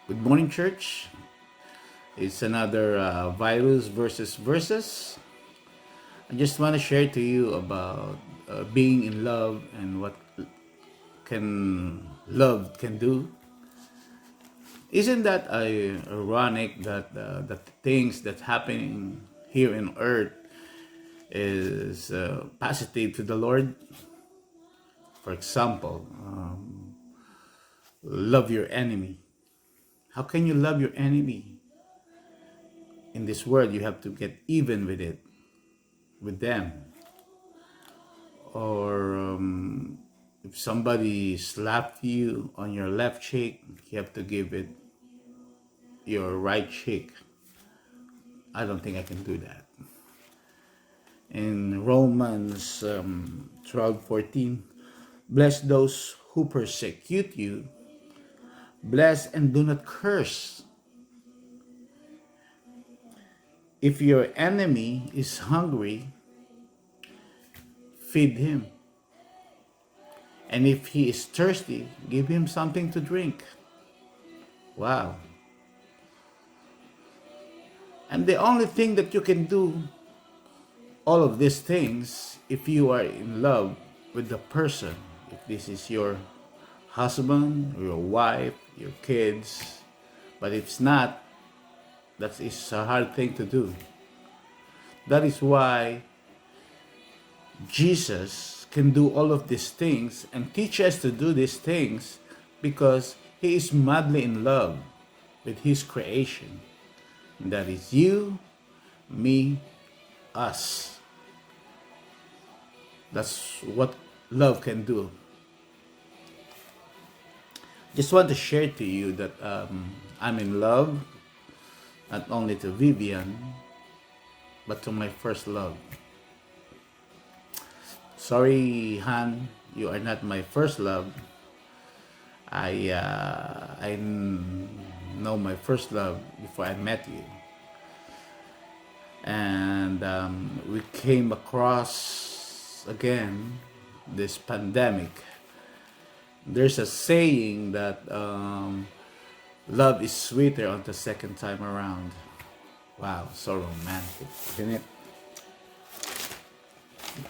Good morning, church. It's another virus versus. I just want to share to you about being in love and what can love can do. Isn't that ironic that the things that happening here in earth is positive to the Lord? For example, love your enemy. How can you love your enemy? In this world, you have to get even with it, with them. Or if somebody slapped you on your left cheek, you have to give it your right cheek. I don't think I can do that. In Romans 12:14, bless those who persecute you, bless and do not curse. If your enemy is hungry, feed him. And if he is thirsty, give him something to drink. Wow. And the only thing that you can do all of these things if you are in love with the person. If this is your husband, or your wife, your kids. But if it's not, that is a hard thing to do. That is why Jesus can do all of these things and teach us to do these things because he is madly in love with his creation. And that is you, me, us. That's what love can do. Just want to share to you that I'm in love, not only to Vivian, but to my first love. Sorry, Han, you are not my first love. I know my first love before I met you. And we came across again this pandemic. There's a saying that love is sweeter on the second time around. Wow, so romantic, isn't it?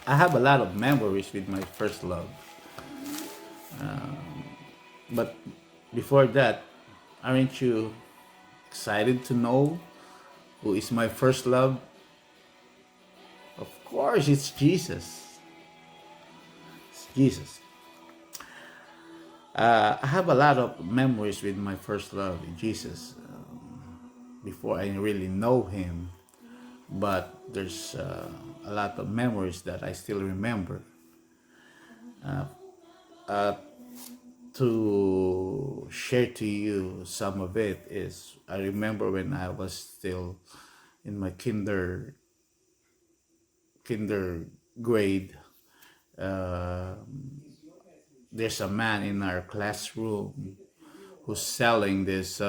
I have a lot of memories with my first love. But before that, aren't you excited to know who is my first love? Of course, it's Jesus. It's Jesus. I have a lot of memories with my first love, Jesus, before I really know him. But there's a lot of memories that I still remember. To share to you some of it is I remember when I was still in my kinder grade. There's a man in our classroom who's selling this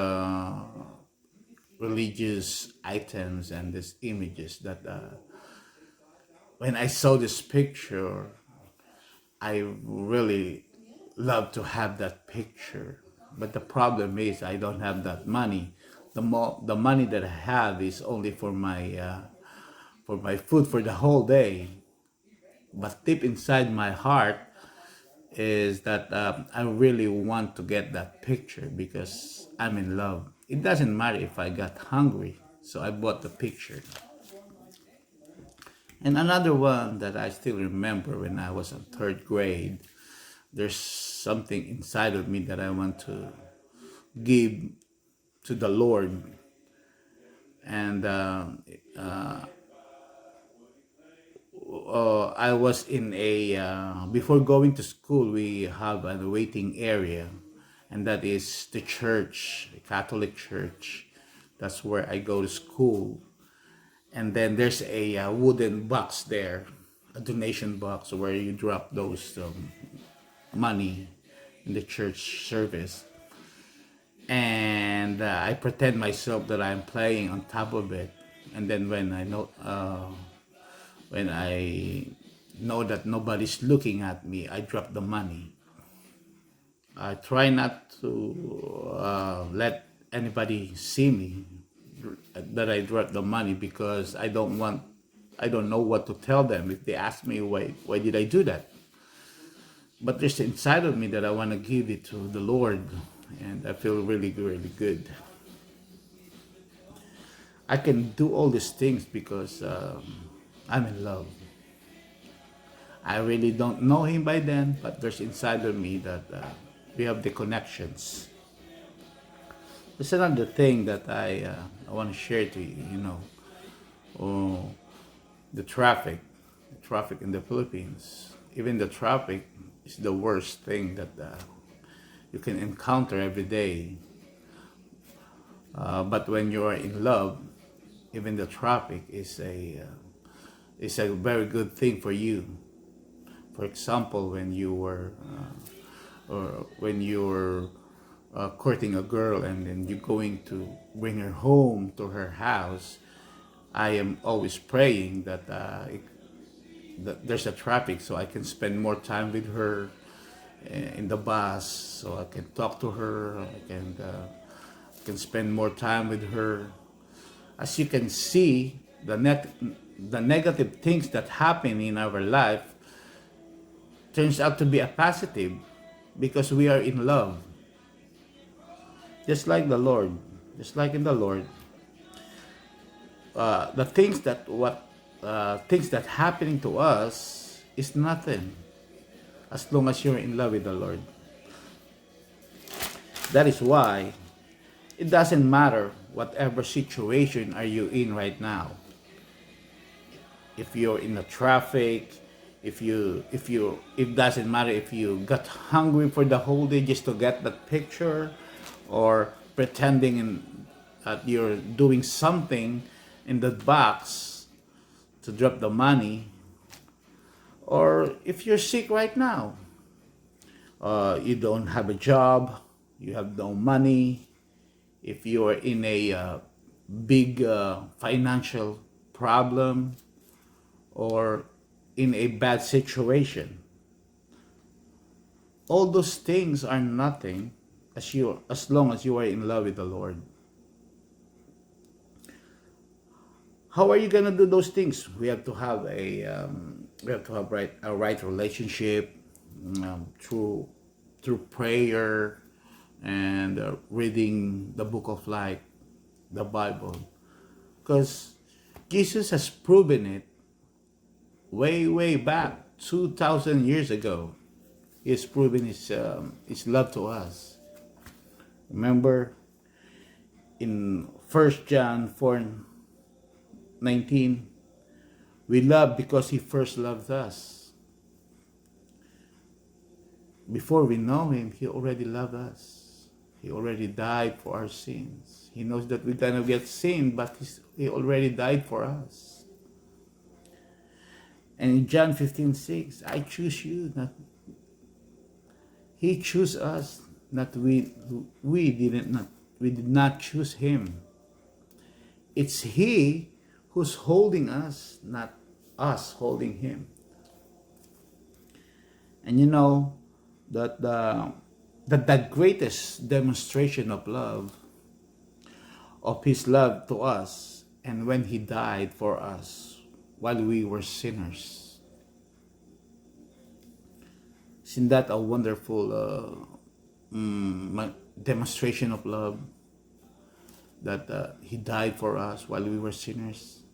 religious items and these images that when I saw this picture, I really love to have that picture. But the problem is I don't have that money. The money that I have is only for my food for the whole day. But deep inside my heart is that I really want to get that picture because I'm in love. It doesn't matter if I got hungry, so I bought the picture. And another one that I still remember when I was in third grade, there's something inside of me that I want to give to the Lord. And I was in before going to school, we have a waiting area, and that is the church, the Catholic church. That's where I go to school. And then there's a wooden box there, a donation box where you drop those money in the church service. And I pretend myself that I'm playing on top of it. And then when I know that nobody's looking at me, I drop the money. I try not to let anybody see me that I dropped the money, because I don't know what to tell them if they ask me why did I do that. But there's inside of me that I want to give it to the Lord, and I feel really, really good. I can do all these things because I'm in love. I really don't know him by then, but there's inside of me that we have the connections. There's another thing that I want to share to you. Oh, the traffic in the Philippines. Even the traffic is the worst thing that you can encounter every day. But when you are in love, even the traffic is a very good thing for you. For example, when you were courting a girl, and then you're going to bring her home to her house, I am always praying that that there's a traffic, so I can spend more time with her in the bus, so I can talk to her. I can spend more time with her. As you can see, the negative things that happen in our life turns out to be a positive, because we are in love. Just like the Lord, just like in the Lord, the things that happening to us is nothing as long as you're in love with the Lord. That is why it doesn't matter whatever situation are you in right now. If you're in the traffic, it doesn't matter if you got hungry for the whole day just to get that picture, or pretending that you're doing something in the box to drop the money, or if you're sick right now, you don't have a job, you have no money, if you are in a big financial problem, or in a bad situation, all those things are nothing as long as you are in love with the Lord. How are you gonna do those things? We have to have a right relationship, through prayer and reading the book of life, the Bible, because Jesus has proven it way back 2,000 years ago. He has proven his love to us. Remember in 1 John 4:19, we love because he first loved us. Before we know him, he already loved us. He already died for our sins. He knows that we're gonna get sin, but he already died for us. And in John 15:6, I choose you. He chose us, not we did not choose him. It's he who's holding us, not us holding him. And you know that the greatest demonstration of love, of his love to us, and when he died for us while we were sinners. Isn't that a wonderful demonstration of love, that he died for us while we were sinners?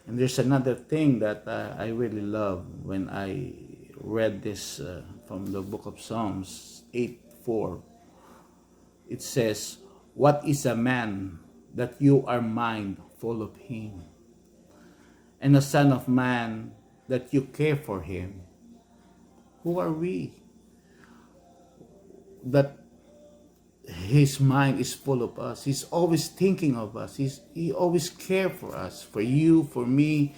And there's another thing that I really love when I read this from the book of Psalms 8:4. It says, "What is a man that you are mindful of him, and a son of man that you care for him?" Who are we that his mind is full of us? He's always thinking of us. He always cares for us, for you, for me.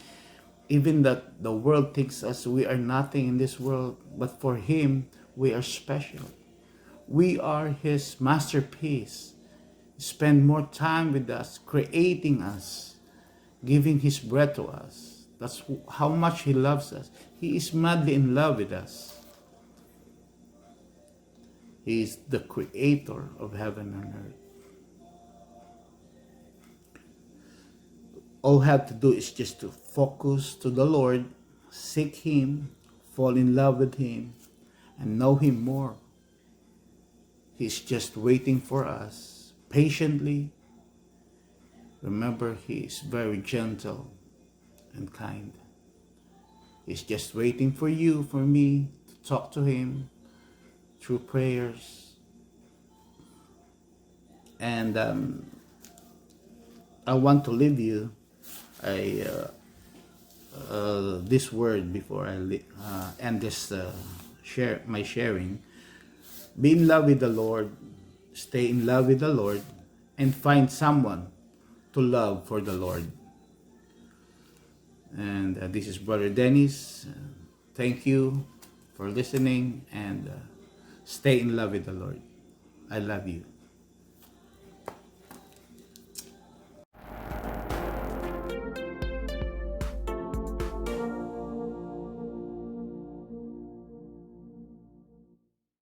Even that the world thinks us we are nothing in this world, but for him we are special. We are his masterpiece. Spend more time with us, creating us, giving his breath to us. That's how much he loves us. He is madly in love with us. He is the creator of heaven and earth. All we have to do is just to focus to the Lord, seek Him, fall in love with Him, and know Him more. He's just waiting for us patiently. Remember, He is very gentle and kind. He's just waiting for you, for me, to talk to Him through prayers. And I want to leave you this word before I end this my sharing. Be in love with the Lord, stay in love with the Lord, and find someone to love for the Lord. And this is Brother Dennis. Thank you for listening, and stay in love with the Lord. I love you.